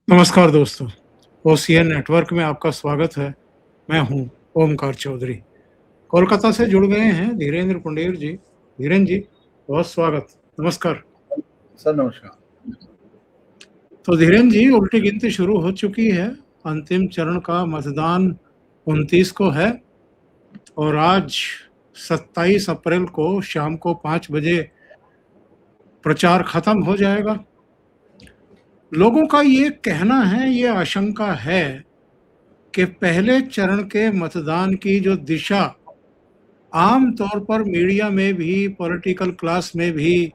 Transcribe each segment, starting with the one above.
नमस्कार दोस्तों, OCN network में आपका स्वागत है। मैं हूं ओमकार चौधरी। कोलकाता से जुड़ गए हैं धीरेन्द्र पुंडेर जी। धीरेन्द्र जी, बहुत स्वागत। नमस्कार। सर नमस्कार। तो धीरेन्द्र जी, उल्टी गिनती शुरू हो चुकी है। अंतिम चरण का मतदान 29 को है और आज 27 अप्रैल को शाम को 5 बजे प्रचार खत्म हो जाएगा। लोगों का ये कहना है, ये आशंका है कि पहले चरण के मतदान की जो दिशा आम तौर पर मीडिया में भी, पॉलिटिकल क्लास में भी,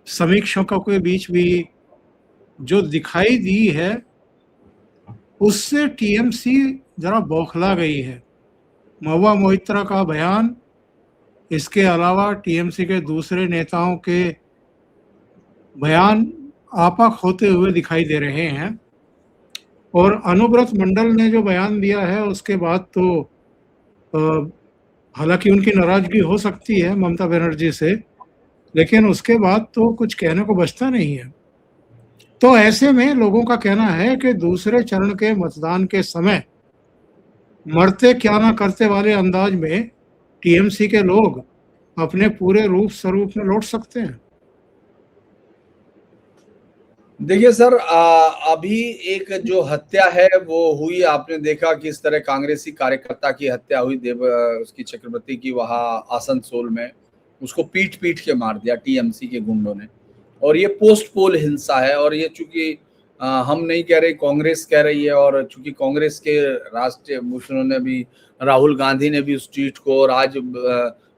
समीक्षकों के बीच भी जो दिखाई दी है, उससे टीएमसी जरा बौखला गई है। महुआ मोइत्रा का बयान, इसके अलावा टीएमसी के दूसरे नेताओं के बयान आपा होते हुए दिखाई दे रहे हैं। और अनुव्रत मंडल ने जो बयान दिया है उसके बाद तो हालांकि उनकी नाराजगी हो सकती है ममता बनर्जी से, लेकिन उसके बाद तो कुछ कहने को बचता नहीं है। तो ऐसे में लोगों का कहना है कि दूसरे चरण के मतदान के समय मरते क्या ना करते वाले अंदाज में टीएमसी के लोग अपने पूरे रूप स्वरूप में लौट सकते हैं। देखिए सर, अभी एक जो हत्या है वो हुई, आपने देखा कि इस तरह कांग्रेसी कार्यकर्ता की हत्या हुई, उसकी चक्रवर्ती की, वहां आसनसोल में उसको पीट पीट के मार दिया टीएमसी के गुंडों ने। और ये पोस्ट पोल हिंसा है। और ये चूंकि हम नहीं कह रहे, कांग्रेस कह रही है, और चूंकि कांग्रेस के राष्ट्रीय भूषणों ने भी, राहुल गांधी ने भी उस ट्वीट को और आज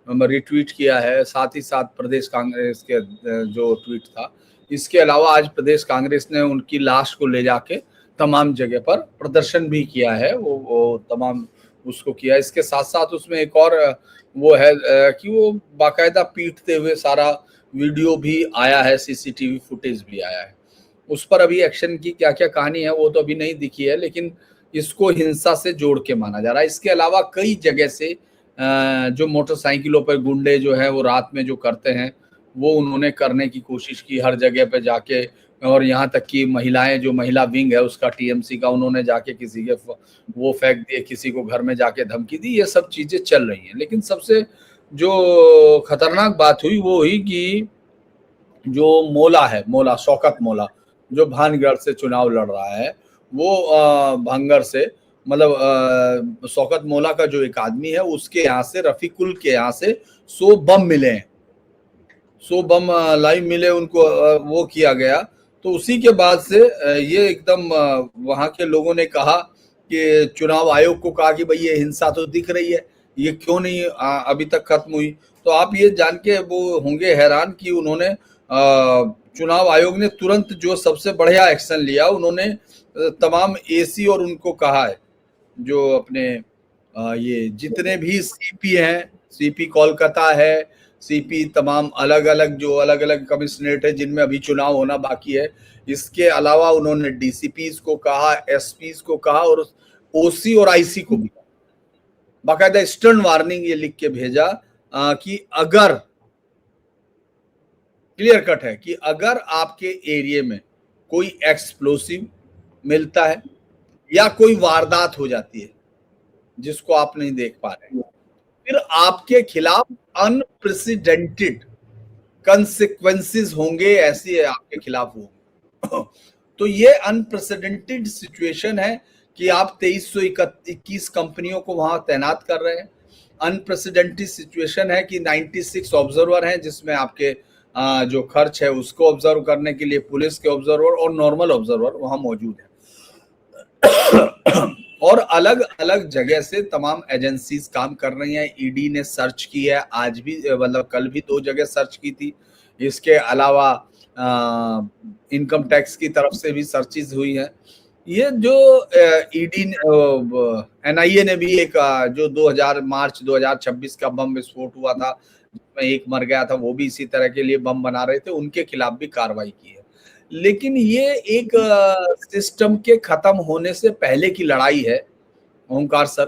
रिट्वीट किया है, साथ ही साथ प्रदेश कांग्रेस के जो ट्वीट था, इसके अलावा आज प्रदेश कांग्रेस ने उनकी लाश को ले जाके तमाम जगह पर प्रदर्शन भी किया है। वो तमाम उसको किया। इसके साथ साथ उसमें एक और वो है कि वो बाकायदा पीटते हुए सारा वीडियो भी आया है, सीसीटीवी फुटेज भी आया है। उस पर अभी एक्शन की क्या क्या कहानी है वो तो अभी नहीं दिखी है, लेकिन इसको हिंसा से जोड़ के माना जा रहा है। इसके अलावा कई जगह से जो मोटरसाइकिलों पर गुंडे जो है वो रात में जो करते हैं वो उन्होंने करने की कोशिश की हर जगह पे जाके। और यहाँ तक कि महिलाएं, जो महिला विंग है उसका टीएमसी का, उन्होंने जाके किसी के वो फेंक दिए, किसी को घर में जाके धमकी दी। ये सब चीजें चल रही हैं। लेकिन सबसे जो खतरनाक बात हुई वो हुई कि जो मोला है, मोला शौकत मोला, जो भानगढ़ से चुनाव लड़ रहा है, वो भांगड़ से, मतलब शौकत मोला का जो एक आदमी है उसके यहाँ से, रफीकुल के यहाँ से 100 बम मिले हैं। 100 बम लाइव मिले उनको, वो किया गया। तो उसी के बाद से ये एकदम वहां के लोगों ने कहा कि चुनाव आयोग को कहा कि भाई ये हिंसा तो दिख रही है, ये क्यों नहीं अभी तक खत्म हुई। तो आप ये जान के वो होंगे हैरान कि उन्होंने चुनाव आयोग ने तुरंत जो सबसे बढ़िया एक्शन लिया, उन्होंने तमाम एसी और उनको कहा है, जो अपने ये जितने भी सीपी हैं, सीपी कोलकाता है, सीपी तमाम अलग अलग कमिश्नरेट है जिनमें अभी चुनाव होना बाकी है, इसके अलावा उन्होंने डीसीपीज को कहा, एसपीज को कहा, और ओसी और आईसी को भी बाकायदा स्टर्न वार्निंग ये लिख के भेजा कि अगर, क्लियर कट है कि अगर आपके एरिया में कोई एक्सप्लोसिव मिलता है या कोई वारदात हो जाती है जिसको आप नहीं देख पा रहे हैं, फिर आपके खिलाफ अनप्रेसिडेंटेड कंसिक्वेंसेस होंगे, ऐसे आपके खिलाफ होंगे। तो ये अनप्रेसिडेंटेड सिचुएशन है कि आप 2321 कंपनियों को वहां तैनात कर रहे हैं। अनप्रेसिडेंटेड सिचुएशन है कि 96 ऑब्जर्वर हैं, जिसमें आपके जो खर्च है उसको ऑब्जर्व करने के लिए पुलिस के ऑब्जर्वर और नॉर्मल ऑब्जर्वर वहां मौजूद है। और अलग अलग जगह से तमाम एजेंसीज काम कर रही हैं। ईडी ने सर्च की है, आज भी, मतलब कल भी 2 जगह सर्च की थी। इसके अलावा इनकम टैक्स की तरफ से भी सर्चेज हुई है। ये जो ईडी एनआईए ने भी एक जो मार्च 2026 का बम विस्फोट हुआ था जिसमें एक मर गया था, वो भी इसी तरह के लिए बम बना रहे थे, उनके खिलाफ भी कार्रवाई की है। लेकिन ये एक सिस्टम के खत्म होने से पहले की लड़ाई है ओंकार सर,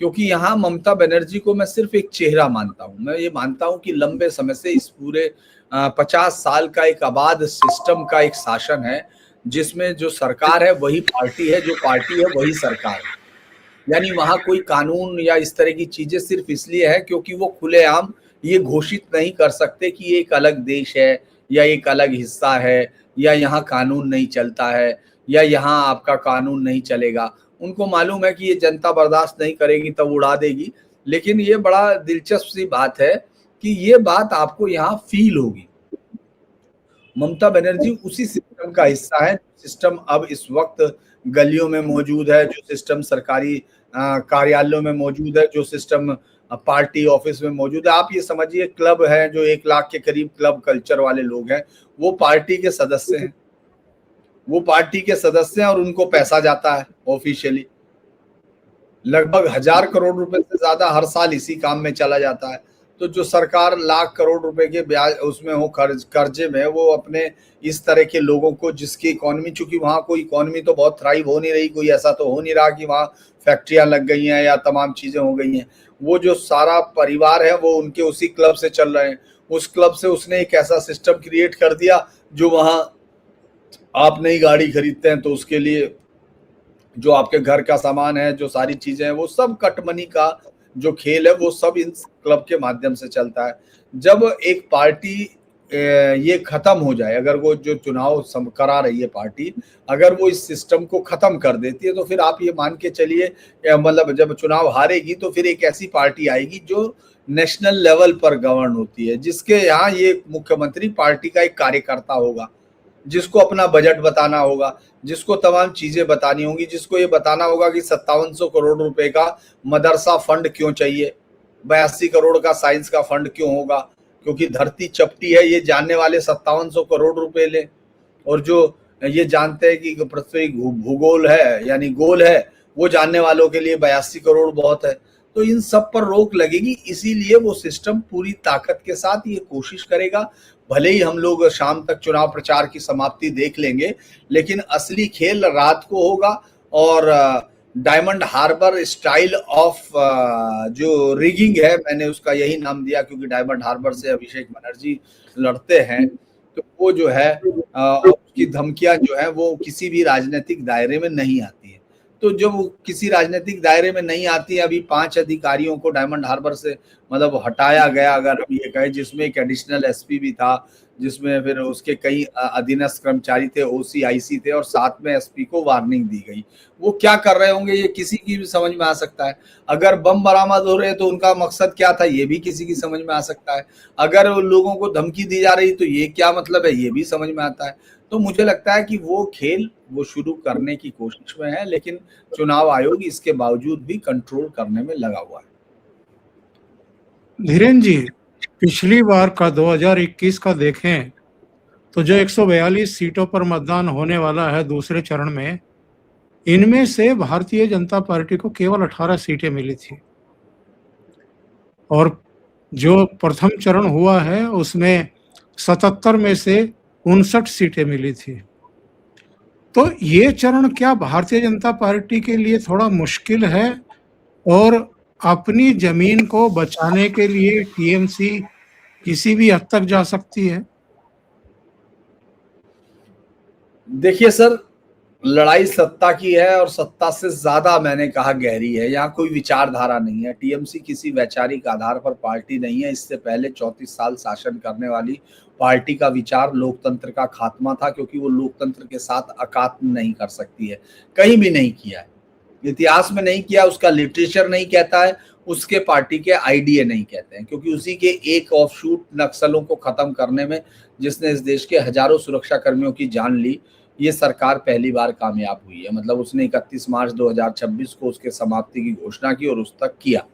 क्योंकि यहाँ ममता बनर्जी को मैं सिर्फ एक चेहरा मानता हूँ। मैं ये मानता हूँ कि लंबे समय से इस पूरे 50 साल का एक आबाद सिस्टम का एक शासन है जिसमें जो सरकार है वही पार्टी है, जो पार्टी है वही सरकार है। यानी वहां कोई कानून या इस तरह की चीजें सिर्फ इसलिए है क्योंकि वो खुलेआम ये घोषित नहीं कर सकते कि ये एक अलग देश है या एक अलग हिस्सा है या यहाँ कानून नहीं चलता है या यहाँ आपका कानून नहीं चलेगा। उनको मालूम है कि ये जनता बर्दाश्त नहीं करेगी तब उड़ा देगी। लेकिन ये बड़ा दिलचस्प सी बात है कि ये बात आपको यहाँ फील होगी। ममता बनर्जी उसी सिस्टम का हिस्सा है। सिस्टम अब इस वक्त गलियों में मौजूद है, जो सिस्टम सरकारी कार्यालयों में मौजूद है, जो सिस्टम पार्टी ऑफिस में मौजूद है। आप ये समझिए क्लब है, जो 1 लाख के करीब क्लब कल्चर वाले लोग हैं, वो पार्टी के सदस्य हैं। वो पार्टी के सदस्य हैं और उनको पैसा जाता है ऑफिशियली। लगभग 1000 करोड़ रुपए से ज्यादा हर साल इसी काम में चला जाता है। तो जो सरकार लाख करोड़ रुपए के ब्याज उसमें हो कर्जे में, वो अपने इस तरह के लोगों को, जिसकी इकोनॉमी, चूंकि वहां कोई इकोनॉमी तो बहुत थ्राइव हो नहीं रही, कोई ऐसा तो हो नहीं रहा कि वहां फैक्ट्रियां लग गई हैं या तमाम चीजें हो गई हैं। वो जो सारा परिवार है वो उनके उसी क्लब से चल रहे हैं। उस क्लब से उसने एक ऐसा सिस्टम क्रिएट कर दिया जो वहां आप नई गाड़ी खरीदते हैं तो उसके लिए जो आपके घर का सामान है, जो सारी चीजें हैं, वो सब कटमनी का जो खेल है वो सब इन क्लब के माध्यम से चलता है। जब एक पार्टी ये खत्म हो जाए, अगर वो जो चुनाव करा रही है पार्टी, अगर वो इस सिस्टम को खत्म कर देती है तो फिर आप ये मान के चलिए, मतलब जब चुनाव हारेगी तो फिर एक ऐसी पार्टी आएगी जो नेशनल लेवल पर गवर्न होती है, जिसके यहाँ ये मुख्यमंत्री पार्टी का एक कार्यकर्ता होगा, जिसको अपना बजट बताना होगा, जिसको तमाम चीजें बतानी होंगी, जिसको ये बताना होगा कि 5700 करोड़ रुपए का मदरसा फंड क्यों चाहिए, 82 करोड़ का साइंस का फंड क्यों होगा, क्योंकि धरती चपटी है, ये जानने वाले 5700 करोड़ रुपए ले, और जो ये जानते हैं कि पृथ्वी भूगोल है यानी गोल है, वो जानने वालों के लिए 82 करोड़ बहुत है। तो इन सब पर रोक लगेगी। इसीलिए वो सिस्टम पूरी ताकत के साथ ये कोशिश करेगा। भले ही हम लोग शाम तक चुनाव प्रचार की समाप्ति देख लेंगे, लेकिन असली खेल रात को होगा। और डायमंड हार्बर स्टाइल ऑफ जो रिगिंग है, मैंने उसका यही नाम दिया क्योंकि डायमंड हार्बर से अभिषेक बनर्जी लड़ते हैं, तो वो जो है उसकी धमकियां जो है वो किसी भी राजनीतिक दायरे में नहीं आती है। तो जब वो किसी राजनीतिक दायरे में नहीं आती है, अभी 5 अधिकारियों को डायमंड हार्बर से मतलब हटाया गया, अगर हम ये कहें, जिसमें एक एडिशनल एसपी भी था, जिसमें फिर उसके कई अधीनस्थ कर्मचारी थे, ओसीआईसी थे, और साथ में एसपी को वार्निंग दी गई। वो क्या कर रहे होंगे ये किसी की भी समझ में आ सकता है। अगर बम बरामद हो रहे हैं तो उनका मकसद क्या था ये भी किसी की समझ में आ सकता है। अगर लोगों को धमकी दी जा रही तो ये क्या मतलब है ये भी समझ में आता है। तो मुझे लगता है कि वो खेल वो शुरू करने की कोशिश में है, लेकिन चुनाव आयोग इसके बावजूद भी कंट्रोल करने में लगा हुआ है। धीरेन जी, पिछली बार का 2021 का देखें तो जो 142 सीटों पर मतदान होने वाला है दूसरे चरण में, इनमें से भारतीय जनता पार्टी को केवल 18 सीटें मिली थी, और जो प्रथम चरण हुआ है उसमें 77 में से 59 सीटें मिली थी। तो ये चरण क्या भारतीय जनता पार्टी के लिए थोड़ा मुश्किल है, और अपनी जमीन को बचाने के लिए टीएमसी किसी भी हद तक जा सकती है? देखिए सर, लड़ाई सत्ता की है, और सत्ता से ज्यादा मैंने कहा गहरी है। यहाँ कोई विचारधारा नहीं है। टीएमसी किसी वैचारिक आधार पर पार्टी नहीं है। इससे पहले 34 साल शासन करने वाली पार्टी का विचार लोकतंत्र का खात्मा था, क्योंकि वो लोकतंत्र के साथ अकात्म नहीं कर सकती है, कहीं भी नहीं किया है, इतिहास में नहीं किया, उसका लिटरेचर नहीं कहता है, उसके पार्टी के आईडीए नहीं कहते हैं, क्योंकि उसी के एक ऑफशूट नक्सलों को खत्म करने में, जिसने इस देश के हजारों सुरक्षा कर्मियों की जान ली, ये सरकार पहली बार कामयाब हुई है। मतलब उसने 31 मार्च 2026 को उसके समाप्ति की घोषणा की और उस तक किया।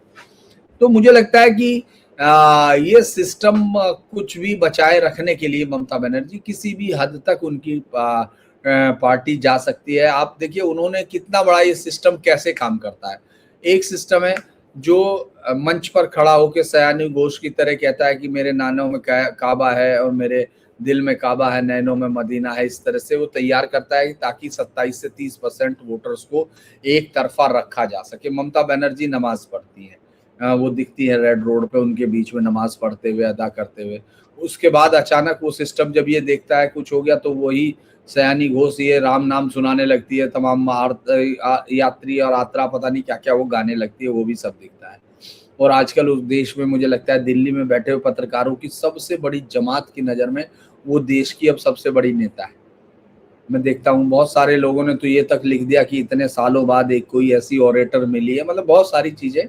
तो मुझे लगता है कि ये सिस्टम कुछ भी बचाए रखने के लिए ममता बनर्जी किसी भी हद तक उनकी पार्टी जा सकती है। आप देखिए उन्होंने कितना बड़ा ये सिस्टम कैसे काम करता है। एक सिस्टम है जो मंच पर खड़ा होकर सयानी घोष की तरह कहता है कि मेरे नानों में काबा है और मेरे दिल में काबा है, नैनों में मदीना है। इस तरह से वो तैयार करता है ताकि 27 से 30% वोटर्स को एक तरफा रखा जा सके। ममता बनर्जी नमाज पढ़ती है, वो दिखती है रेड रोड पे उनके बीच में नमाज पढ़ते हुए, अदा करते हुए। उसके बाद अचानक वो सिस्टम जब ये देखता है कुछ हो गया, तो वही सयानी घोष ये राम नाम सुनाने लगती है, तमाम यात्री और यात्रा पता नहीं क्या क्या वो गाने लगती है, वो भी सब दिखता है। और आजकल उस देश में मुझे लगता है दिल्ली में बैठे हुए पत्रकारों की सबसे बड़ी जमात की नज़र में वो देश की अब सबसे बड़ी नेता है। मैं देखता हूँ बहुत सारे लोगों ने तो ये तक लिख दिया कि इतने सालों बाद एक कोई ऐसी ऑरेटर मिली है, मतलब बहुत सारी चीजें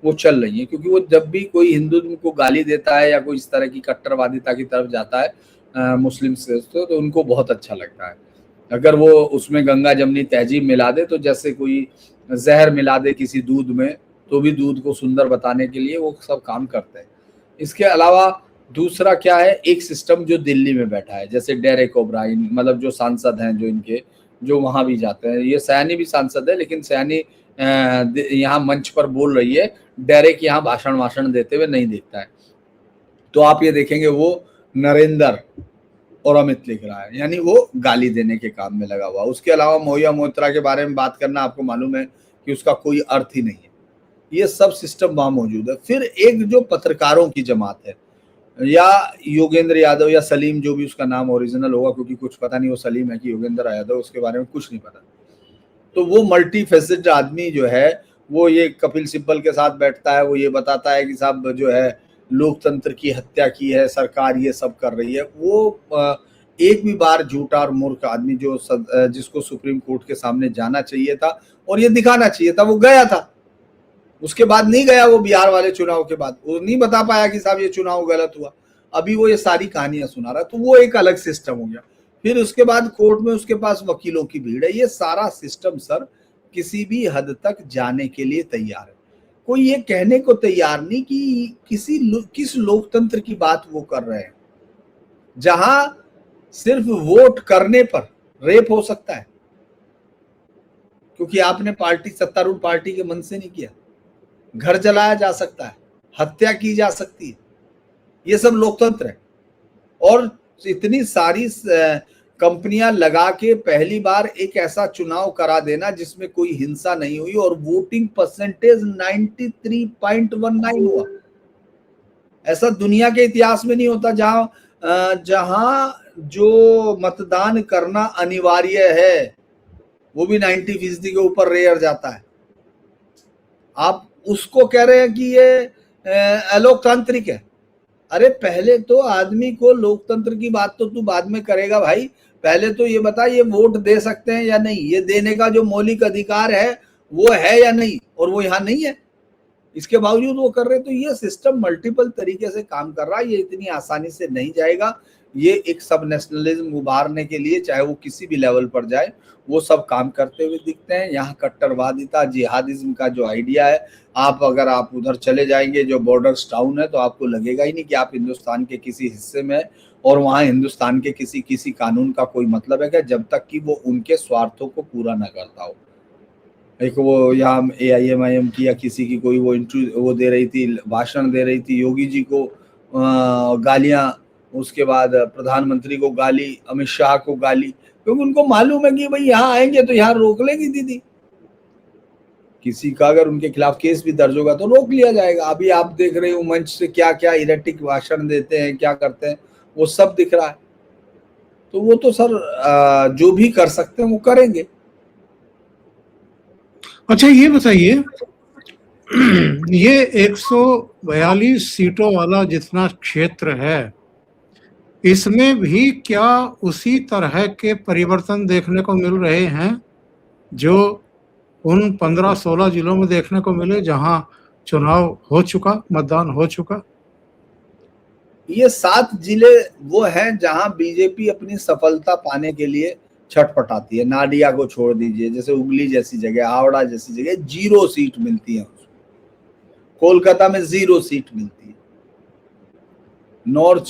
वो चल रही हैं, क्योंकि वो जब भी कोई हिंदू को गाली देता है या कोई इस तरह की कट्टरवादिता की तरफ जाता है मुस्लिम से, तो उनको बहुत अच्छा लगता है। अगर वो उसमें गंगा जमनी तहजीब मिला दे, तो जैसे कोई जहर मिला दे किसी दूध में, तो भी दूध को सुंदर बताने के लिए वो सब काम करते हैं। इसके अलावा दूसरा क्या है, एक सिस्टम जो दिल्ली में बैठा है, जैसे डेरेक ओब्राइन, मतलब जो सांसद हैं जो इनके, जो वहां भी जाते हैं, ये सयानी भी सांसद है, लेकिन सयानी यहाँ मंच पर बोल रही है, डेरेक यहाँ भाषण देते हुए नहीं दिखता है। तो आप ये देखेंगे वो नरेंद्र और अमित लिख रहा है, यानी वो गाली देने के काम में लगा हुआ। उसके अलावा महुआ मोइत्रा के बारे में बात करना आपको मालूम है कि उसका कोई अर्थ ही नहीं है। ये सब सिस्टम वहां मौजूद है। फिर एक जो पत्रकारों की जमात है, या योगेंद्र यादव या सलीम, जो भी उसका नाम ओरिजिनल होगा, क्योंकि कुछ पता नहीं वो सलीम है कि योगेंद्र यादव, उसके बारे में कुछ नहीं पता। तो वो मल्टी फेसेटेड आदमी जो है, वो ये कपिल सिब्बल के साथ बैठता है, वो ये बताता है कि साहब जो है लोकतंत्र की हत्या की है सरकार, ये सब कर रही है। वो एक भी बार झूठा और मूर्ख आदमी जो जिसको सुप्रीम कोर्ट के सामने जाना चाहिए था और ये दिखाना चाहिए था, वो गया था। उसके बाद नहीं गया वो, बिहार वाले चुनाव के बाद वो नहीं बता पाया कि साहब ये चुनाव गलत हुआ। अभी वो ये सारी कहानियां सुना रहा है, तो वो एक अलग सिस्टम हो गया। फिर उसके बाद कोर्ट में उसके पास वकीलों की भीड़ है। ये सारा सिस्टम सर किसी भी हद तक जाने के लिए तैयार है। कोई ये कहने को तैयार नहीं कि किस लोकतंत्र की बात वो कर रहे हैं, जहां सिर्फ वोट करने पर रेप हो सकता है, क्योंकि आपने पार्टी सत्तारूढ़ पार्टी के मन से नहीं किया। घर जलाया जा सकता है, हत्या की जा सकती है, ये सब लोकतंत्र है। और इतनी सारी कंपनियां लगा के पहली बार एक ऐसा चुनाव करा देना जिसमें कोई हिंसा नहीं हुई और वोटिंग परसेंटेज 93.19 हुआ। ऐसा दुनिया के इतिहास में नहीं होता जहां जो मतदान करना अनिवार्य है वो भी 90% के ऊपर रेयर जाता है। आप उसको कह रहे हैं कि ये अलोकतांत्रिक है। अरे पहले तो आदमी को लोकतंत्र की बात तो तू बाद में करेगा भाई, पहले तो ये बता ये वोट दे सकते हैं या नहीं, ये देने का जो मौलिक अधिकार है वो है या नहीं, और वो यहाँ नहीं है, इसके बावजूद वो कर रहे। तो ये सिस्टम मल्टीपल तरीके से काम कर रहा है, ये इतनी आसानी से नहीं जाएगा। ये एक सब नेशनलिज्म उभारने के लिए चाहे वो किसी भी लेवल पर जाए, वो सब काम करते हुए दिखते हैं। यहाँ कट्टरवादिता जिहादिज्म का जो आइडिया है, अगर आप उधर चले जाएंगे जो बॉर्डर्स टाउन है, तो आपको लगेगा ही नहीं कि आप हिंदुस्तान के किसी हिस्से में, और वहाँ हिंदुस्तान के किसी कानून का कोई मतलब है क्या, जब तक कि वो उनके स्वार्थों को पूरा ना करता हो। एक वो यहाँ AIM की या किसी की कोई वो दे रही थी, भाषण दे रही थी, योगी जी को गालियां, उसके बाद प्रधानमंत्री को गाली, अमित शाह को गाली, क्योंकि उनको मालूम है कि भाई यहाँ आएंगे तो यहाँ रोक लेगी दीदी। किसी का अगर उनके खिलाफ केस भी दर्ज होगा तो रोक लिया जाएगा। अभी आप देख रहे हो मंच से क्या क्या इरेटिक भाषण देते हैं, क्या करते हैं, वो सब दिख रहा है। तो वो तो सर जो भी कर सकते हैं वो करेंगे। अच्छा ये बताइए, ये 142 सीटों वाला जितना क्षेत्र है, इसमें भी क्या उसी तरह के परिवर्तन देखने को मिल रहे हैं जो उन 15-16 जिलों में देखने को मिले जहां चुनाव हो चुका, मतदान हो चुका? ये 7 जिले वो हैं जहां बीजेपी अपनी सफलता पाने के लिए छटपटाती है। नाडिया को छोड़ दीजिए, जैसे हुगली जैसी जगह, हावड़ा जैसी जगह 0 सीट मिलती है। कोलकाता में 0 सीट मिलती है। नॉर्थ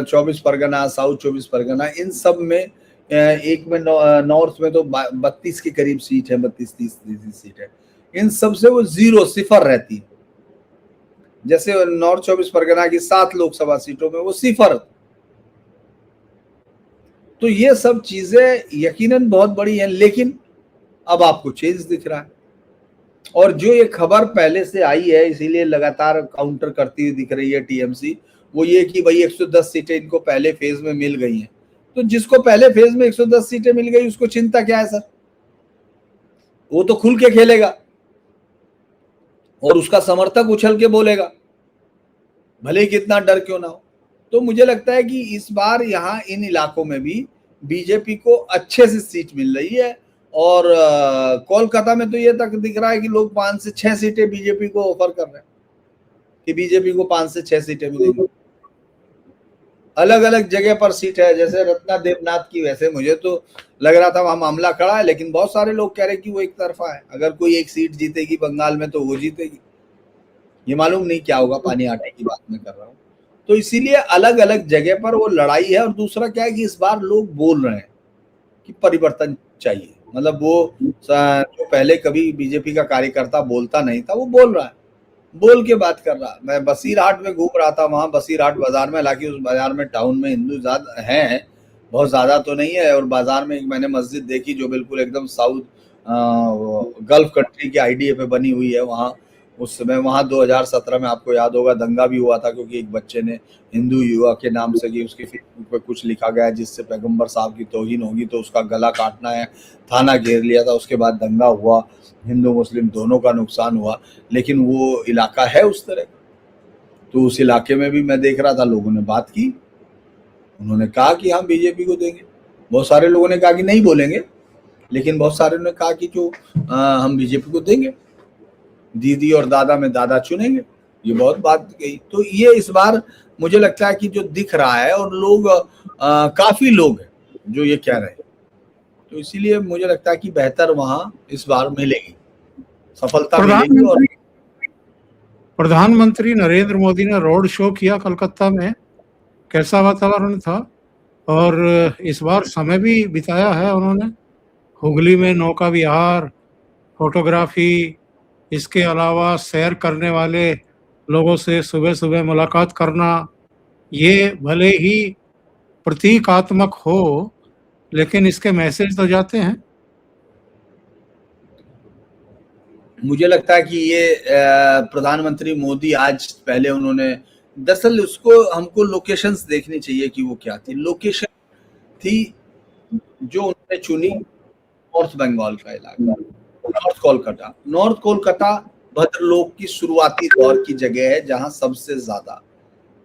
24 परगना, साउथ 24 परगना, इन सब में एक में नॉर्थ में तो 32 के करीब सीट है, 32-30 सीट है। इन सब से वो 0 सिफर रहती है। जैसे नॉर्थ 24 परगना की 7 लोकसभा सीटों में वो सिफर। तो ये सब चीजें यकीनन बहुत बड़ी हैं, लेकिन अब आपको चेंज दिख रहा है। और जो ये खबर पहले से आई है, इसीलिए लगातार काउंटर करती हुई दिख रही है टीएमसी, वो ये कि भाई 110 सीटें इनको पहले फेज में मिल गई हैं। तो जिसको पहले फेज में 110 सीटें मिल गई उसको चिंता क्या है सर? वो तो खुल के खेलेगा और उसका समर्थक उछल के बोलेगा, भले ही कितना डर क्यों ना हो। तो मुझे लगता है कि इस बार यहाँ इन इलाकों में भी बीजेपी को अच्छे से सीट मिल रही है। और कोलकाता में तो ये तक दिख रहा है कि लोग 5 से 6 सीटें बीजेपी को ऑफर कर रहे हैं कि बीजेपी को 5 से 6 सीटें मिलेंगी। अलग अलग जगह पर सीट है, जैसे रत्ना देवनाथ की, वैसे मुझे तो लग रहा था वहां मामला खड़ा है, लेकिन बहुत सारे लोग कह रहे हैं कि वो एक तरफा है। अगर कोई एक सीट जीतेगी बंगाल में तो वो जीतेगी, ये मालूम नहीं क्या होगा, पानी आटे की बात मैं कर रहा हूँ। तो इसीलिए अलग अलग जगह पर वो लड़ाई है। और दूसरा क्या है कि इस बार लोग बोल रहे हैं कि परिवर्तन चाहिए। मतलब वो जो पहले कभी बीजेपी का कार्यकर्ता बोलता नहीं था, वो बोल रहा है, बोल के बात कर रहा। मैं बसीरहाट में घूम रहा था, वहां बसीरहाट बाजार में, हालांकि उस बाजार में टाउन में हिंदू ज्यादा हैं, बहुत ज्यादा तो नहीं है। और बाजार में एक मैंने मस्जिद देखी जो बिल्कुल एकदम साउथ गल्फ कंट्री के आइडिया पे बनी हुई है। वहाँ उस समय वहाँ 2017 में आपको याद होगा दंगा भी हुआ था, क्योंकि एक बच्चे ने हिंदू युवा के नाम से कि उसके फेसबुक पे कुछ लिखा गया जिससे पैगंबर साहब की तौहीन होगी तो उसका गला काटना है, थाना घेर लिया था। उसके बाद दंगा हुआ, हिंदू मुस्लिम दोनों का नुकसान हुआ। लेकिन वो इलाका है उस तरह का, तो उस इलाके में भी मैं देख रहा था लोगों ने बात की, उन्होंने कहा कि हम बीजेपी को देंगे। बहुत सारे लोगों ने कहा कि नहीं बोलेंगे, लेकिन बहुत सारे ने कहा कि जो हम बीजेपी को देंगे, दीदी और दादा में दादा चुनेंगे, ये बहुत बात गई। तो ये इस बार मुझे लगता है कि जो दिख रहा है, और लोग काफी लोग हैं जो ये कह रहे हैं, तो इसीलिए मुझे लगता है कि बेहतर वहां इस बार मिलेगी, सफलता मिलेगी। और प्रधानमंत्री नरेंद्र मोदी ने रोड शो किया कलकत्ता में, कैसा वातावरण था? और इस बार समय भी बिताया है उन्होंने हुगली में, नौका विहार, फोटोग्राफी, इसके अलावा सैर करने वाले लोगों से सुबह सुबह मुलाकात करना। ये भले ही प्रतीकात्मक हो, लेकिन इसके मैसेज तो जाते हैं। मुझे लगता है कि ये प्रधानमंत्री मोदी आज पहले उन्होंने, दरअसल उसको हमको लोकेशंस देखनी चाहिए कि वो क्या थी। लोकेशन थी जो उन्होंने चुनी, नॉर्थ बंगाल का इलाका, नॉर्थ कोलकाता भद्रलोक की शुरुआती दौर की जगह है, जहां सबसे ज्यादा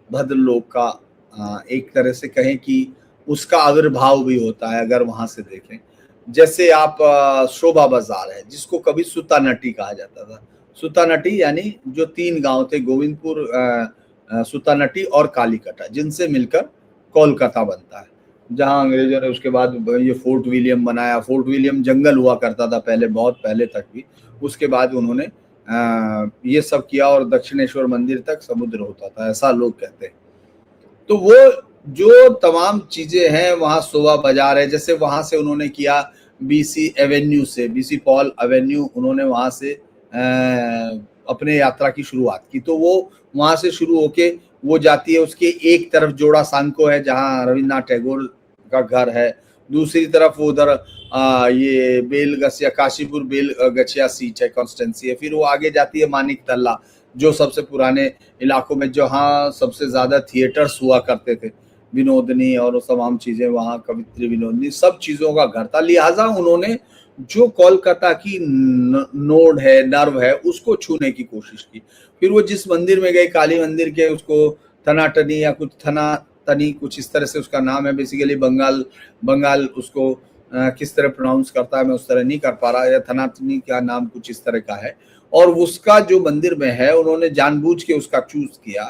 भद्रलोक का एक तरह से कहें कि उसका आविर्भाव भी होता है। अगर वहां से देखें, जैसे आप शोभा बाजार है, जिसको कभी सुतानटी कहा जाता था। सुतानटी यानी जो 3 गांव थे, गोविंदपुर, सुतानटी और कालीकटा, जिनसे मिलकर कोलकाता बनता है। जहां अंग्रेजों ने उसके बाद ये फोर्ट विलियम बनाया। फोर्ट विलियम जंगल हुआ करता था पहले, बहुत पहले तक भी। उसके बाद उन्होंने ये सब किया, और दक्षिणेश्वर मंदिर तक समुद्र होता था, ऐसा लोग कहते हैं। तो वो जो तमाम चीजें हैं, वहां शोभा बाजार है, जैसे वहां से उन्होंने किया बीसी एवेन्यू से, बीसी पॉल एवेन्यू, उन्होंने वहां से अपने यात्रा की शुरुआत की। तो वो वहां से शुरू होके वो जाती है, उसके एक तरफ जोड़ा सांको है जहां रविन्द्रनाथ टैगोर का घर है, दूसरी तरफ उधर ये बेलगछिया, काशीपुर बेलगछिया सीट है, कॉन्स्टेंसी है। फिर वो आगे जाती है मानिक तल्ला, जो सबसे पुराने इलाकों में जहाँ सबसे ज्यादा थिएटर्स हुआ करते थे, विनोदनी और तमाम चीजें, वहाँ कवित्री विनोदनी, सब चीजों का घर था। लिहाजा उन्होंने जो कोलकाता की नोड है, नर्व है, उसको छूने की कोशिश की। फिर वो जिस मंदिर में गए, काली मंदिर के, उसको थनाटनी या कुछ थनातनी कुछ इस तरह से उसका नाम है। बेसिकली बंगाल उसको किस तरह प्रोनाउंस करता है मैं उस तरह नहीं कर पा रहा, या थनातनी का नाम कुछ इस तरह का है। और उसका जो मंदिर में है, उन्होंने जानबूझ के उसका चूज किया,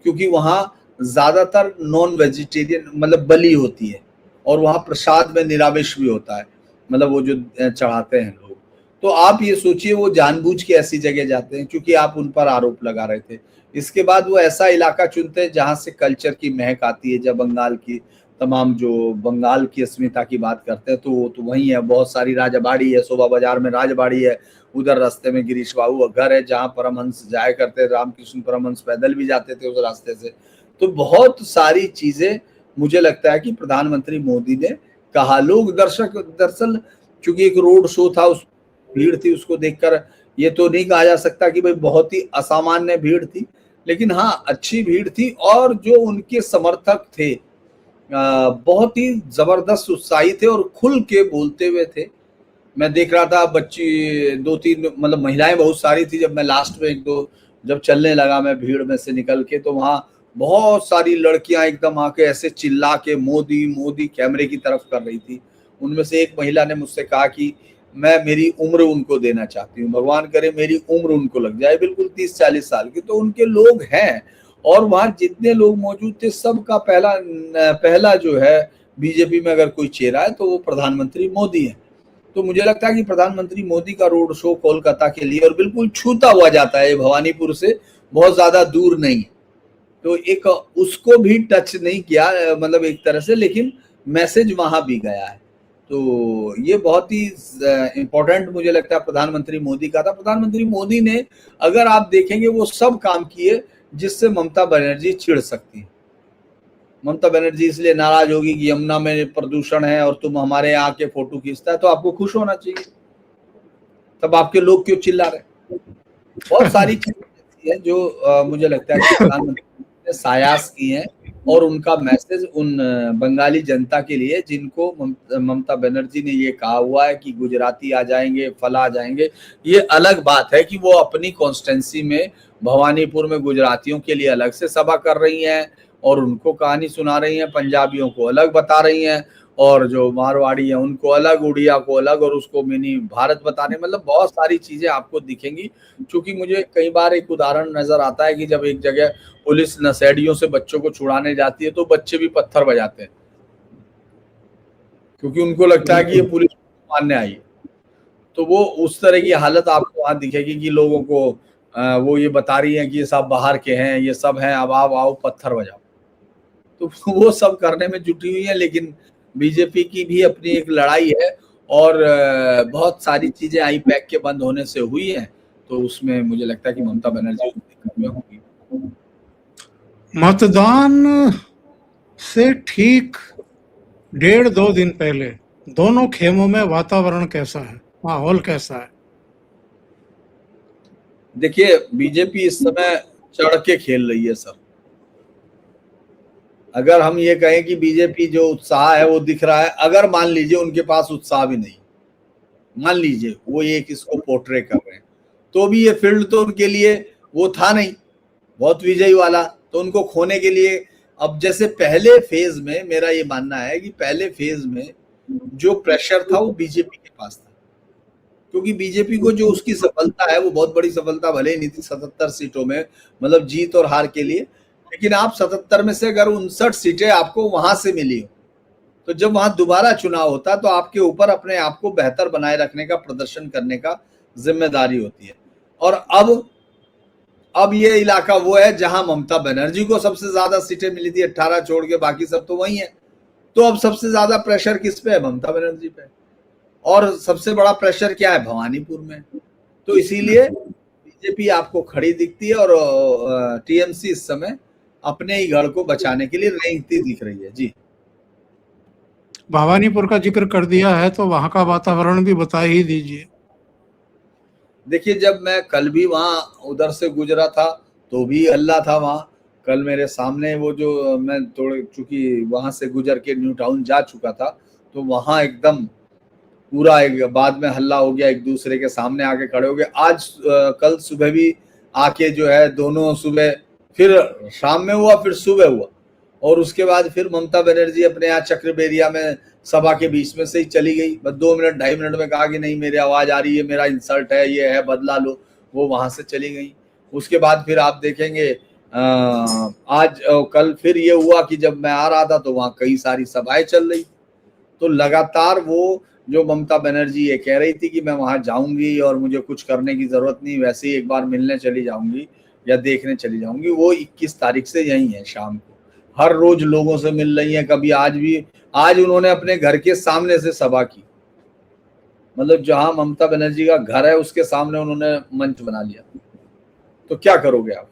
क्योंकि वहां ज्यादातर नॉन वेजिटेरियन मतलब बलि होती है, और वहां प्रसाद में निरामिष भी होता है, मतलब वो जो चढ़ाते हैं लोग। तो आप ये सोचिए, वो जानबूझ के ऐसी जगह जाते हैं, क्योंकि आप उन पर आरोप लगा रहे थे। इसके बाद वो ऐसा इलाका चुनते हैं जहां से कल्चर की महक आती है। जब बंगाल की तमाम, जो बंगाल की अस्मिता की बात करते हैं, तो वो तो वही है। बहुत सारी राजबाड़ी है, शोभा बाजार में राजबाड़ी है, उधर रास्ते में गिरीश बाबू का घर है, जहाँ परमहंस जाया करते, रामकृष्ण परमहंस पैदल भी जाते थे उस रास्ते से। तो बहुत सारी चीजें मुझे लगता है कि प्रधानमंत्री मोदी ने कहा। लोग दरअसल चूंकि एक रोड शो था, उस भीड़ थी, उसको देखकर ये तो नहीं कहा जा सकता कि भाई बहुत ही असामान्य भीड़ थी, लेकिन हाँ अच्छी भीड़ थी और जो उनके समर्थक थे बहुत ही जबरदस्त उत्साही थे और खुल के बोलते हुए थे। मैं देख रहा था बच्ची 2-3 मतलब महिलाएं बहुत सारी थी। जब मैं लास्ट में 1-2 जब चलने लगा मैं भीड़ में से निकल के, तो वहां बहुत सारी लड़कियां एकदम आके ऐसे चिल्ला के मोदी मोदी कैमरे की तरफ कर रही थी। उनमें से एक महिला ने मुझसे कहा कि मैं मेरी उम्र उनको देना चाहती हूँ, भगवान करे मेरी उम्र उनको लग जाए, बिल्कुल 30-40 साल की। तो उनके लोग हैं और वहां जितने लोग मौजूद थे सबका पहला जो है बीजेपी में अगर कोई चेहरा है तो वो प्रधानमंत्री मोदी है। तो मुझे लगता है कि प्रधानमंत्री मोदी का रोड शो कोलकाता के लिए और बिल्कुल छूता हुआ जाता है, भवानीपुर से बहुत ज्यादा दूर नहीं है, तो एक उसको भी टच नहीं किया मतलब एक तरह से, लेकिन मैसेज वहां भी गया है। तो ये बहुत ही इंपॉर्टेंट मुझे लगता है प्रधानमंत्री मोदी का था। प्रधानमंत्री मोदी ने अगर आप देखेंगे वो सब काम किए जिससे ममता बनर्जी चिढ़ सकती है। ममता बनर्जी इसलिए नाराज होगी कि यमुना में प्रदूषण है और तुम हमारे यहाँ के फोटो खींचता है, तो आपको खुश होना चाहिए, तब आपके लोग क्यों चिल्ला रहे। बहुत सारी चीजें है जो मुझे लगता है कि प्रधानमंत्री ने सायास की हैं और उनका मैसेज उन बंगाली जनता के लिए जिनको ममता बनर्जी ने ये कहा हुआ है कि गुजराती आ जाएंगे, फला आ जाएंगे। ये अलग बात है कि वो अपनी कॉन्स्टिट्यूंसी में भवानीपुर में गुजरातियों के लिए अलग से सभा कर रही हैं और उनको कहानी सुना रही हैं, पंजाबियों को अलग बता रही हैं और जो मारवाड़ी है उनको अलग, उड़िया को अलग, और उसको मिनी भारत बताने, मतलब बहुत सारी चीजें आपको दिखेंगी। क्योंकि मुझे कई बार एक उदाहरण नजर आता है कि जब एक जगह पुलिस नशेड़ियों से बच्चों को छुड़ाने जाती है तो बच्चे भी पत्थर बजाते हैं क्योंकि उनको लगता है कि ये पुलिस मारने आई है। तो वो उस तरह की हालत आपको वहां दिखेगी कि लोगों को वो ये बता रही है कि ये सब बाहर के हैं, ये सब हैं, अब आओ पत्थर बजाओ। तो वो सब करने में जुटी हुई है, लेकिन बीजेपी की भी अपनी एक लड़ाई है और बहुत सारी चीजें आई पैक के बंद होने से हुई है, तो उसमें मुझे लगता है कि ममता बनर्जी दिक्कत में होगी। मतदान से ठीक 1.5-2 दिन पहले दोनों खेमों में वातावरण कैसा है, माहौल कैसा है? देखिए बीजेपी इस समय चढ़ के खेल रही है सर। अगर हम ये कहें कि बीजेपी जो उत्साह है वो दिख रहा है, अगर मान लीजिए उनके पास उत्साह भी नहीं, मान लीजिए वो एक इसको पोर्ट्रे कर रहे हैं, तो भी ये फील्ड तो उनके लिए वो था नहीं बहुत विजयी वाला, तो उनको खोने के लिए अब जैसे पहले फेज में मेरा ये मानना है कि पहले फेज में जो प्रेशर था वो बीजेपी के पास था, क्योंकि बीजेपी को जो उसकी सफलता है वो बहुत बड़ी सफलता भले ही नहीं थी 77 सीटों में, मतलब जीत और हार के लिए, लेकिन आप 77 में से अगर 59 सीटें आपको वहां से मिली हो, तो जब वहां दोबारा चुनाव होता तो आपके ऊपर अपने आप को बेहतर बनाए रखने का, प्रदर्शन करने का जिम्मेदारी होती है। और अब ये इलाका वो है जहां ममता बनर्जी को सबसे ज्यादा सीटें मिली थी, 18 छोड़ के बाकी सब तो वही है। तो अब सबसे ज्यादा प्रेशर किस पे है? ममता बनर्जी पे। और सबसे बड़ा प्रेशर क्या है? भवानीपुर में। तो इसीलिए बीजेपी आपको खड़ी दिखती है और टीएमसी इस समय अपने ही घर को बचाने के लिए रेंगती दिख रही है। जी, भवानीपुर का जिक्र कर दिया है तो वहां का वातावरण भी बता ही दीजिए। देखिए जब मैं कल भी वहां उधर से गुजरा था तो भी हल्ला था वहां। कल मेरे सामने वो जो मैं थोड़े चूंकि वहां से गुजर के न्यू टाउन जा चुका था, तो वहां एकदम पूरा एक बाद में हल्ला हो गया, एक दूसरे के सामने आके खड़े हो गए। आज कल सुबह भी आके जो है दोनों, सुबह फिर शाम में हुआ, फिर सुबह हुआ, और उसके बाद फिर ममता बनर्जी अपने यहाँ चक्रबेरिया में सभा के बीच में से ही चली गई। बस 2 मिनट 2.5 मिनट में कहा कि नहीं मेरी आवाज आ रही है, मेरा इंसल्ट है, ये है, बदला लो, वो वहां से चली गई। उसके बाद फिर आप देखेंगे आज कल फिर ये हुआ कि जब मैं आ रहा था तो वहां कई सारी सभाएं चल रही। तो लगातार वो जो ममता बनर्जी ये कह रही थी कि मैं वहां जाऊंगी और मुझे कुछ करने की जरूरत नहीं, वैसे ही एक बार मिलने चली जाऊंगी या देखने चली जाऊंगी, वो 21 तारीख से यही है शाम को, हर रोज लोगों से मिल रही है। कभी आज उन्होंने अपने घर के सामने से सभा की, मतलब जहां ममता बनर्जी का घर है उसके सामने उन्होंने मंच बना लिया। तो क्या करोगे आप,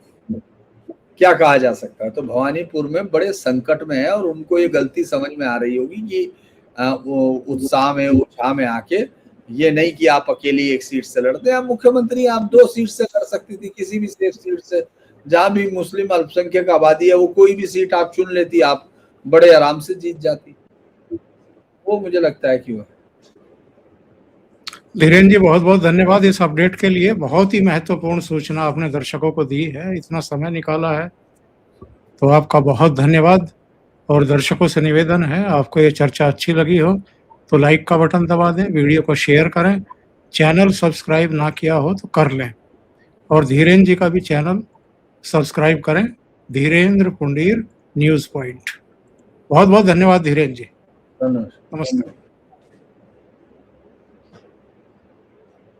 क्या कहा जा सकता है। तो भवानीपुर में बड़े संकट में है और उनको ये गलती समझ में आ रही होगी कि वो उत्साह में, उत्साह में आके ये नहीं कि आप अकेली एक सीट से लड़ते। आप मुख्यमंत्री, आप 2 सीट से कर सकती थी, किसी भी सेफ सीट से, जहां भी मुस्लिम अल्पसंख्यक आबादी है वो कोई भी सीट आप चुन लेती, आप बड़े आराम से जीत जाती। वो मुझे लगता है कि वो धीरेन्द्र जी, बहुत बहुत धन्यवाद इस अपडेट के लिए। बहुत ही महत्वपूर्ण सूचना आपने दर्शकों को दी है, इतना समय निकाला है, तो आपका बहुत धन्यवाद। और दर्शकों से निवेदन है, आपको ये चर्चा अच्छी लगी हो तो लाइक का बटन दबा दें, वीडियो को शेयर करें, चैनल सब्सक्राइब ना किया हो तो कर लें, और धीरेन्द्र जी का भी चैनल सब्सक्राइब करें, धीरेन्द्र पुंडीर न्यूज़ पॉइंट। बहुत बहुत धन्यवाद धीरेन्द्र जी। धन्यवाद। नमस्ते।